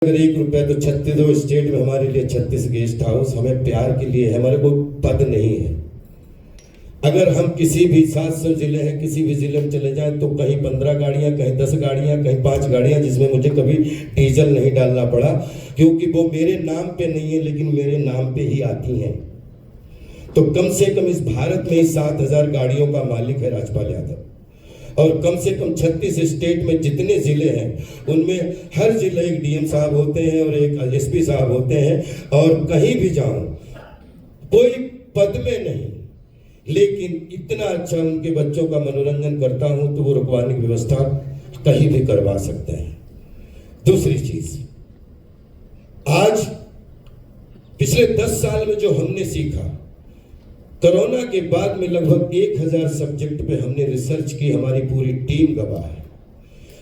अगर 1 रुपया तो 36 स्टेट में हमारे लिए 36 गेस्ट हाउस हमें प्यार के लिए है, हमारे कोई पद नहीं है। अगर हम किसी भी 700 जिले हैं, किसी भी जिले में चले जाएं तो कहीं 15 गाड़ियां, कहीं 10 गाड़ियां, कहीं 5 गाड़ियां, जिसमें मुझे कभी डीजल नहीं डालना पड़ा, क्योंकि वो मेरे नाम पे नहीं है लेकिन मेरे नाम पे ही आती हैं। तो कम से कम इस भारत में 7,000 गाड़ियों का मालिक है राजपाल यादव, और कम से कम 36 स्टेट में जितने जिले हैं उनमें हर जिले एक डीएम साहब होते हैं और एक एसपी साहब होते हैं, और कहीं भी जाऊं कोई पद में नहीं, लेकिन इतना अच्छा उनके बच्चों का मनोरंजन करता हूं तो वो रुकवाने की व्यवस्था कहीं भी करवा सकते हैं। दूसरी चीज, आज पिछले 10 साल में जो हमने सीखा, कोरोना के बाद में लगभग 1000 सब्जेक्ट पे हमने रिसर्च की, हमारी पूरी टीम गवाह है।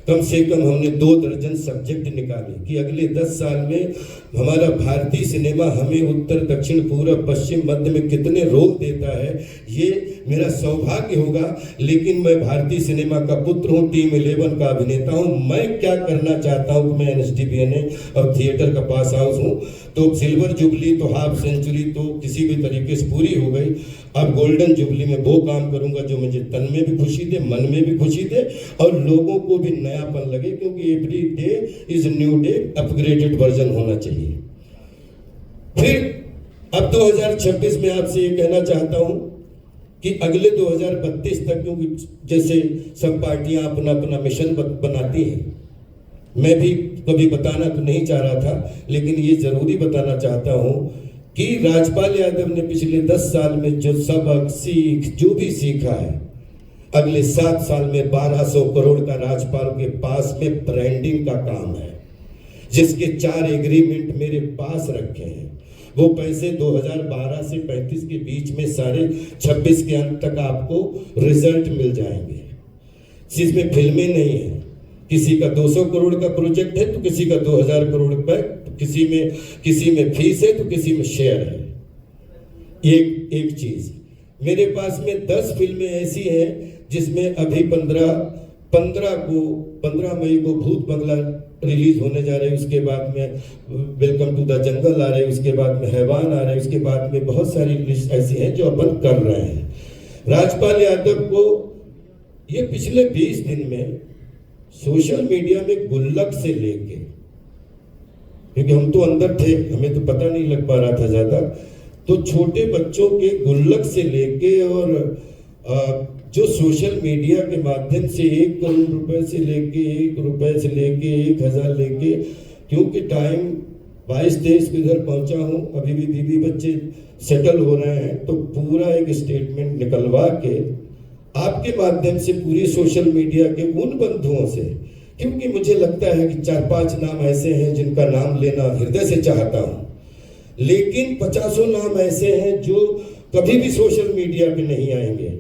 कम से कम हमने 2 दर्जन सब्जेक्ट निकाले कि अगले 10 साल में हमारा भारतीय सिनेमा हमें उत्तर, दक्षिण, पूर्व, पश्चिम, मध्य में कितने रोल देता है। ये मेरा सौभाग्य होगा, लेकिन मैं भारतीय सिनेमा का पुत्र हूँ, टीम 11 का अभिनेता हूँ। मैं क्या करना चाहता हूँ कि मैं NSDBNA और थिएटर का पास आउट हूँ, तो सिल्वर जुबली तो हाफ सेंचुरी तो किसी भी तरीके से पूरी हो गई। अब गोल्डन जुबली में वो काम करूंगा जो मुझे तन में भी खुशी दे, मन में भी खुशी दे और लोगों को भी नयापन लगे, क्योंकि every day is new day, upgraded version होना चाहिए। फिर अब 2026 में आपसे ये कहना चाहता हूं कि अगले 2032 तक, क्योंकि जैसे सब पार्टियां अपना अपना मिशन बनाती हैं, मैं भी कभी बताना तो नहीं चाह रहा था, लेकिन ये जरूरी बताना चाहता हूं कि राजपाल यादव ने पिछले 10 साल में जो सबक सीख जो भी सीखा है, अगले 7 साल में 1200 करोड़ का राजपाल के पास में ब्रांडिंग का काम है, जिसके 4 एग्रीमेंट मेरे पास रखे हैं। वो पैसे 2012 से 35 के बीच में सारे 26 के अंत तक आपको रिजल्ट मिल जाएंगे। जिसमें फिल्में नहीं है, किसी का 200 करोड़ का प्रोजेक्ट है तो किसी का 2000 करोड़ रुपए, तो किसी में फीस है तो किसी में शेयर है। एक चीज, मेरे पास में 10 फिल्में ऐसी हैं जिसमें अभी 15 मई को भूत बंगला रिलीज होने जा रही है, उसके बाद में वेलकम टू द जंगल आ रही है, उसके बाद में हैवान आ रहे हैं, उसके बाद में बहुत सारी लिस्ट ऐसी हैं जो अपन कर रहे हैं। राजपाल यादव को ये पिछले 20 दिन में सोशल मीडिया में गुल्लक से लेके, क्योंकि हम तो अंदर थे, हमें तो पता नहीं लग पा रहा था ज्यादा, तो छोटे बच्चों के गुल्लक से लेके और जो सोशल मीडिया के माध्यम से 1 करोड़ रुपए से लेके 1 रुपए से लेके 1000 लेके, क्योंकि टाइम 22-23 को इधर पहुंचा हूं, अभी भी बीवी बच्चे सेटल हो रहे हैं, तो पूरा एक स्टेटमेंट निकलवा के आपके माध्यम से पूरी सोशल मीडिया के उन बंधुओं से, क्योंकि मुझे लगता है कि 4-5 नाम ऐसे हैं जिनका नाम लेना हृदय से चाहता हूं, लेकिन 50 नाम ऐसे हैं जो कभी भी सोशल मीडिया पे नहीं आएंगे,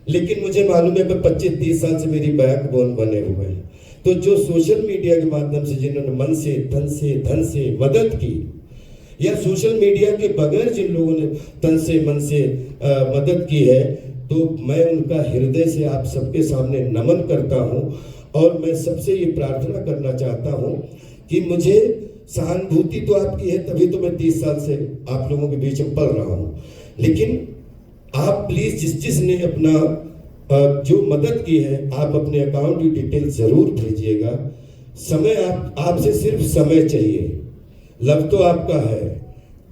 लेकिन मुझे मालूम है कि 25-30 साल से मेरी बैकबोन बने हुए हैं। तो जो सोशल मीडिया के माध्यम से जिन्होंने मन से, धन से मदद की, या सोशल मीडिया के बगैर जिन लोगों ने तन से, मन से मदद की है, तो मैं उनका हृदय से आप सबके सामने नमन करता हूं। और मैं सबसे ये प्रार्थना करना चाहता हूं कि मुझे सहानुभूति तो आपकी है, तभी तो मैं 30 साल से आप लोगों के बीच में पल रहा हूं, लेकिन आप प्लीज जिसने अपना जो मदद की है, आप अपने अकाउंट की डिटेल जरूर भेजिएगा। समय आपसे सिर्फ समय चाहिए, लव तो आपका है,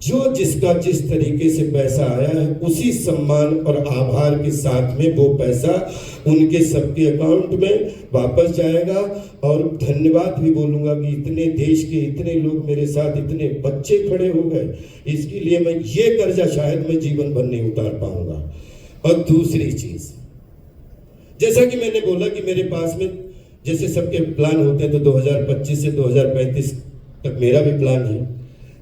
जो जिसका जिस तरीके से पैसा आया है उसी सम्मान और आभार के साथ में वो पैसा उनके सबके अकाउंट में वापस जाएगा। और धन्यवाद भी बोलूंगा कि इतने देश के इतने लोग मेरे साथ, इतने बच्चे खड़े हो गए, इसके लिए मैं ये कर्जा शायद मैं जीवन भर नहीं उतार पाऊंगा। और दूसरी चीज, जैसा कि मैंने बोला कि मेरे पास में जैसे सबके प्लान होते हैं, तो 2025 से 2035 तक मेरा भी प्लान है,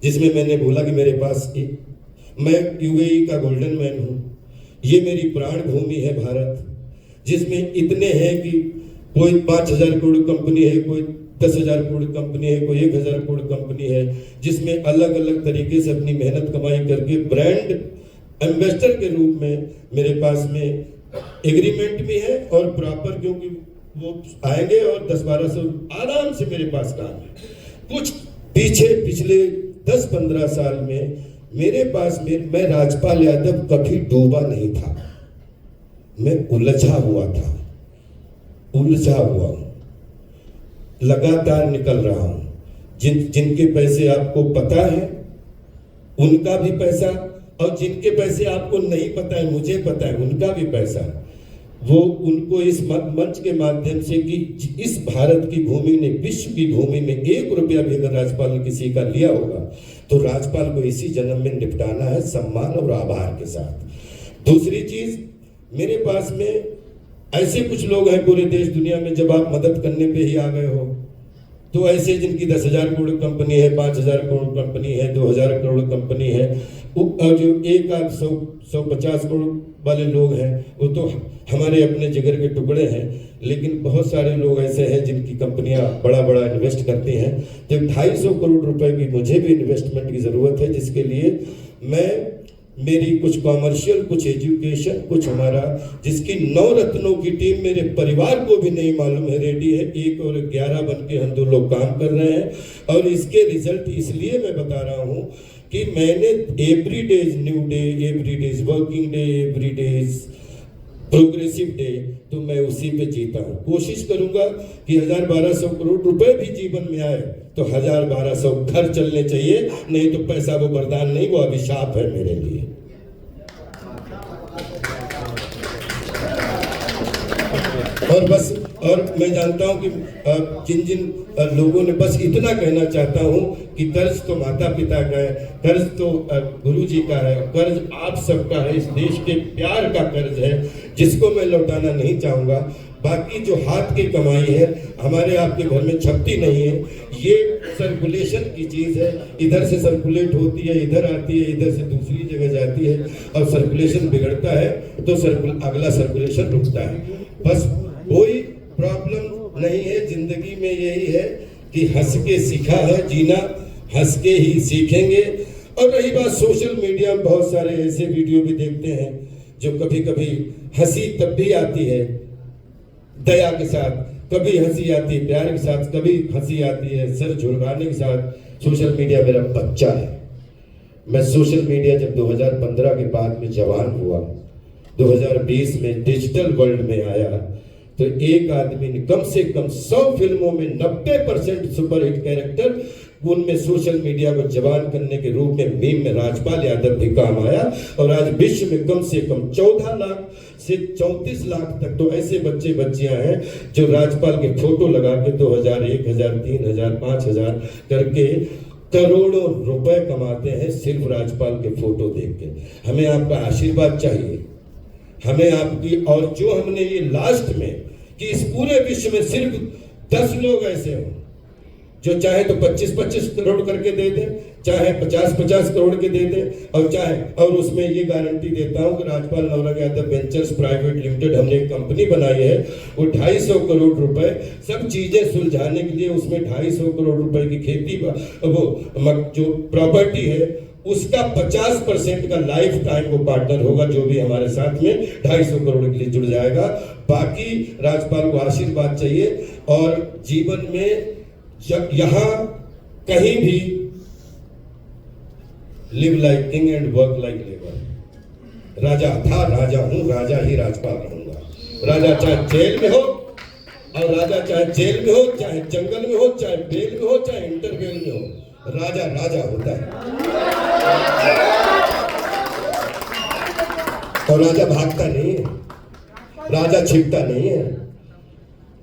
जिसमें मैंने बोला कि मेरे पास मैं UAE का गोल्डन मैन हूं, ये मेरी प्राण भूमि है भारत, जिसमें इतने हैं कि कोई 5000 करोड़ कंपनी है, कोई 10,000 करोड़ कंपनी है, कोई 1000 करोड़ कंपनी है, जिसमें अलग अलग तरीके से अपनी मेहनत कमाई करके ब्रांड एम्बेसडर के रूप में मेरे पास में एग्रीमेंट भी है, और प्रॉपर क्योंकि वो आएंगे और 10-12 आराम से मेरे पास काम है। कुछ पीछे पिछले 10-15 साल में मेरे पास में मैं राजपाल यादव कभी डूबा नहीं था, मैं उलझा हुआ था, उलझा हुआ हूं, लगातार निकल रहा हूं। जिनके पैसे आपको पता है उनका भी पैसा, और जिनके पैसे आपको नहीं पता है, मुझे पता है, उनका भी पैसा, वो उनको इस मंच के माध्यम से कि इस भारत की भूमि ने, विश्व की भूमि में 1 रुपया भी अगर राजपाल ने किसी का लिया होगा तो राजपाल को इसी जन्म में निपटाना है, सम्मान और आभार के साथ। दूसरी चीज, मेरे पास में ऐसे कुछ लोग हैं पूरे देश दुनिया में, जब आप मदद करने पे ही आ गए हो, तो ऐसे जिनकी 10,000 करोड़ कंपनी है, 5,000 करोड़ कंपनी है, 2,000 करोड़ कंपनी है, और जो 150 करोड़ वाले लोग हैं वो तो हमारे अपने जिगर के टुकड़े हैं। लेकिन बहुत सारे लोग ऐसे हैं जिनकी कंपनियां बड़ा बड़ा इन्वेस्ट करती हैं। तो 250 करोड़ रुपए की मुझे भी इन्वेस्टमेंट की ज़रूरत है, जिसके लिए मैं मेरी कुछ कॉमर्शियल, कुछ एजुकेशन, कुछ हमारा, जिसकी 9 रत्नों की टीम मेरे परिवार को भी नहीं मालूम है, रेडी है। 1 और 11 बन के हम 2 लोग काम कर रहे हैं। और इसके रिजल्ट इसलिए मैं बता रहा हूँ कि मैंने every day is new day, every day is working day, every day is progressive day, तो मैं उसी पे जीता हूँ। कोशिश करूंगा कि 1,000-1,200 करोड़ रुपए भी जीवन में आए तो 1,000-1,200 घर चलने चाहिए, नहीं तो पैसा वो वरदान नहीं, वो अभिशाप है मेरे लिए। और बस, और मैं जानता हूं कि जिन लोगों ने, बस इतना कहना चाहता हूं कि कर्ज तो माता पिता का है, कर्ज तो गुरु जी का है, कर्ज आप सबका है, इस देश के प्यार का कर्ज है, जिसको मैं लौटाना नहीं चाहूंगा। बाकी जो हाथ की कमाई है, हमारे आपके घर में छपती नहीं है, ये सर्कुलेशन की चीज है, इधर से सर्कुलेट होती है, इधर आती है, इधर से दूसरी जगह जाती है, और सर्कुलेशन बिगड़ता है तो अगला सर्कुलेशन रुकता है। बस कोई प्रॉब्लम नहीं है, जिंदगी में यही है कि हंस के सीखा है जीना, हंस के ही सीखेंगे। और रही बात सोशल मीडिया में, बहुत सारे ऐसे वीडियो भी देखते हैं जो कभी कभी हंसी तब भी आती है दया के साथ, कभी हंसी आती है प्यार के साथ, कभी हंसी आती है सर झुरगाने के साथ। सोशल मीडिया मेरा बच्चा है। मैं सोशल मीडिया जब 2015 के बाद में जवान हुआ, 2020 में डिजिटल वर्ल्ड में आया, तो एक आदमी ने कम से कम 100 फिल्मों में 90% सुपरहिट कैरेक्टर, उनमें सोशल मीडिया को जवान करने के रूप में मीम में राजपाल यादव भी काम आया। और आज विश्व में कम से कम 14 लाख से 34 लाख तक तो ऐसे बच्चे बच्चियां हैं जो राजपाल के फोटो लगा के 2,000, 1,000, 3,000, 5,000 करके करोड़ों रुपए कमाते हैं सिर्फ राजपाल के फोटो देख के। हमें आपका आशीर्वाद चाहिए, हमें आपकी, और जो हमने ये लास्ट में कि इस पूरे विश्व में सिर्फ 10 लोग ऐसे हों जो चाहे तो 25-25 करोड़ करके दे दें, चाहे 50-50 करोड़ के दे दें, और चाहे, और उसमें ये गारंटी देता हूं कि Rajpal Navrang Yadav ventures private limited हमने एक कंपनी बनाई है, वो 250 करोड़ रुपए सब चीजें सुलझाने के लिए, उसमें 250 करोड़ रुपए की खेती, वो जो प्रॉपर्टी है उसका 50% का लाइफ टाइम वो पार्टनर होगा, जो भी हमारे साथ में 250 करोड़ के लिए जुड़ जाएगा। बाकी राजपाल को आशीर्वाद चाहिए, और जीवन में जब यहाँ कहीं भी live like king and work like labour, राजा था, राजा हूं, राजा ही राजपाल रहूंगा। राजा चाहे जेल में हो, और राजा चाहे जेल में हो, चाहे जंगल में हो, चाहे बेल में हो, चाहे इंटरवेल में हो, राजा राजा होता है। और राजा भागता नहीं है, राजा छिपता नहीं है।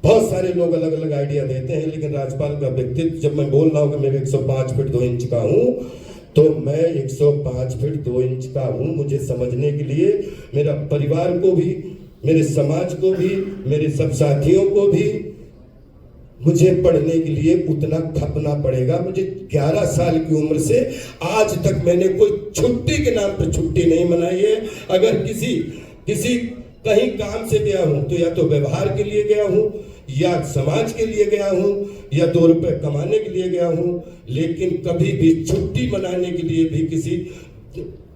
बहुत सारे लोग अलग अलग आइडिया देते हैं, लेकिन राजपाल का व्यक्तित्व, जब मैं बोल रहा हूं कि मैं 105 फीट 2 इंच का हूं, तो मैं 105 फीट 2 इंच का हूं। मुझे समझने के लिए मेरा परिवार को भी, मेरे समाज को भी, मेरे सब साथियों को भी मुझे पढ़ने के लिए उतना खपना पड़ेगा। मुझे 11 साल की उम्र से आज तक मैंने कोई छुट्टी के नाम पे छुट्टी नहीं मनाई है। अगर किसी कहीं काम से गया हूं तो या तो व्यवहार के लिए गया हूं, या समाज के लिए गया हूं, या 2 रुपए कमाने के लिए गया हूं, लेकिन कभी भी छुट्टी मनाने के लिए भी किसी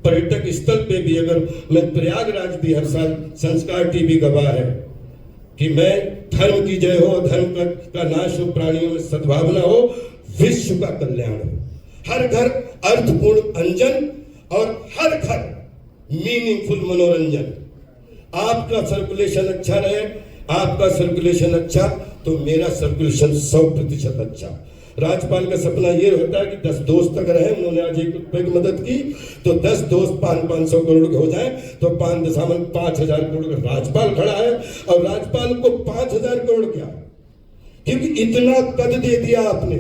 पर्यटक स्थल पे भी, अगर मैं प्रयागराज भी हर साल, संस्कार टीवी गवाह है कि मैं धर्म की जय हो, धर्म का नाश हो, प्राणियों में सद्भावना हो, विश्व का कल्याण हो, हर घर अर्थपूर्ण अंजन और हर घर मीनिंगफुल मनोरंजन। आपका सर्कुलेशन अच्छा रहे, आपका सर्कुलेशन अच्छा तो मेरा सर्कुलेशन 100% अच्छा। राज्यपाल का सपना ये होता है कि 10 दोस्त अगर हैं, उन्होंने आज 1 रुपए की मदद की तो 10 दोस्त 500 करोड़ के हो जाएं तो 5,5000 करोड़ का राज्यपाल खड़ा है। और राज्यपाल को 5000 करोड़ क्या, क्योंकि इतना कद दे दिया आपने,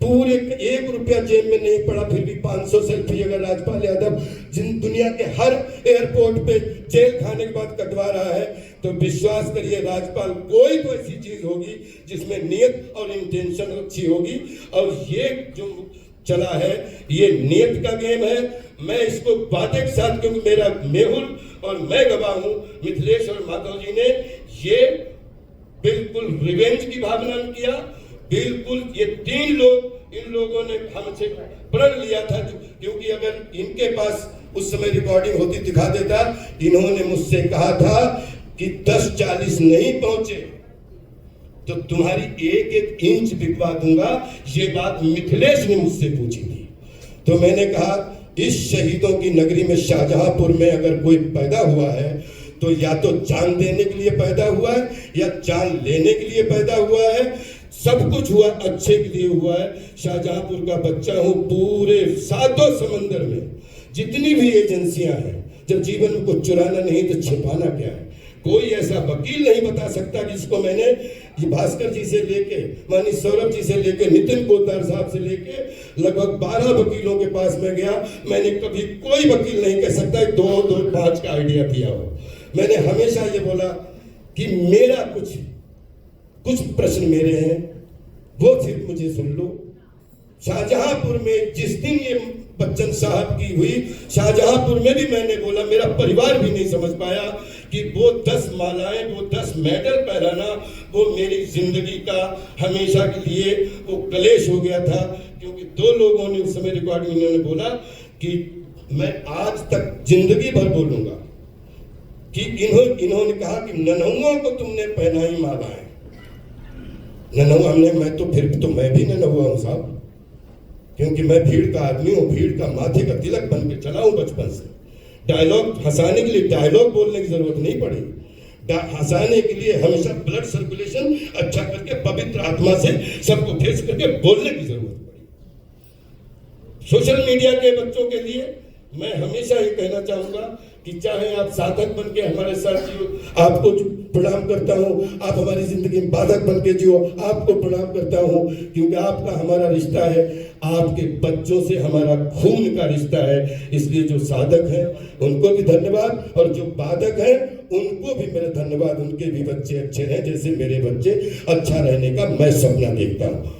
पूरे 1 रुपया जेब में नहीं पड़ा, फिर भी 500 सेल्फी अगर राज्यपाल यादव जिन दुनिया के हर एयरपोर्ट पे जेल खाने के बाद कटवा रहा है, तो विश्वास करिए राज्यपाल कोई तो ऐसी चीज होगी जिसमें नियत और इंटेंशन अच्छी होगी। और ये जो चला है ये नियत का गेम है। मैं इसको वादे के साथ, क्योंकि मेरा मेहुल और मैं गवाह हूं, मिथिलेश और माधव जी ने ये बिल्कुल रिवेंज की भावना में किया। बिल्कुल ये 3 लोग, इन लोगों ने हमसे प्रण लिया था, क्योंकि अगर इनके पास उस समय रिकॉर्डिंग होती दिखा देता। इन्होंने मुझसे कहा था कि 10-40 नहीं पहुंचे तो तुम्हारी 1-1 इंच बिकवा दूंगा। ये बात मिथिलेश ने मुझसे पूछी थी। तो मैंने कहा इस शहीदों की नगरी में शाहजहांपुर में अगर कोई पैदा हुआ है तो या तो जान देने के लिए पैदा हुआ है या जान लेने के लिए पैदा हुआ है। सब कुछ हुआ अच्छे के लिए हुआ है। शाहजहांपुर का बच्चा हूं। पूरे 7 समंदर में जितनी भी एजेंसियां हैं, जब जीवन में कुछ चुराना नहीं तो छिपाना क्या है। कोई ऐसा वकील नहीं बता सकता जिसको मैंने भास्कर जी से लेके, मानी सौरभ जी से लेके, नितिन कोतार साहब से लेके लगभग 12 वकीलों के पास में गया। मैंने कभी कोई वकील नहीं कह सकता 2-5 का आइडिया दिया हो। मैंने हमेशा ये बोला कि मेरा कुछ प्रश्न मेरे हैं, वो सिर्फ मुझे सुन लो। शाहजहांपुर में जिस दिन ये बच्चन साहब की हुई, शाहजहांपुर में भी मैंने बोला, मेरा परिवार भी नहीं समझ पाया कि वो 10 मालाएं, वो 10 मेडल पहनाना, वो मेरी जिंदगी का हमेशा के लिए वो कलेश हो गया था। क्योंकि 2 लोगों ने उस समय रिकॉर्डिंग इन्होंने बोला कि मैं आज तक जिंदगी भर बोलूंगा कि इन्होंने कहा कि नन्हुओं को तुमने पहनाई मालाएं। नन्हुआ हमने, मैं भी नन्हुआ हूं साहब, क्योंकि मैं भीड़ का आदमी हूं, भीड़ का माथे का तिलक बन के चला हूं बचपन से। डायलॉग हंसाने के लिए डायलॉग बोलने की जरूरत नहीं पड़ी, हंसाने के लिए हमेशा ब्लड सर्कुलेशन अच्छा करके पवित्र आत्मा से सबको फेस करके बोलने की जरूरत पड़ी। सोशल मीडिया के बच्चों के लिए मैं हमेशा ये कहना चाहूंगा कि चाहे आप साधक बन के हमारे साथ जियो, आपको प्रणाम करता हूं, आप हमारी जिंदगी में बाधक बन के जियो, आपको प्रणाम करता हूं, क्योंकि आपका हमारा रिश्ता है, आपके बच्चों से हमारा खून का रिश्ता है। इसलिए जो साधक हैं उनको भी धन्यवाद, और जो बाधक हैं उनको भी मेरा धन्यवाद। उनके भी बच्चे अच्छे हैं, जैसे मेरे बच्चे अच्छा रहने का मैं सपना देखता हूं।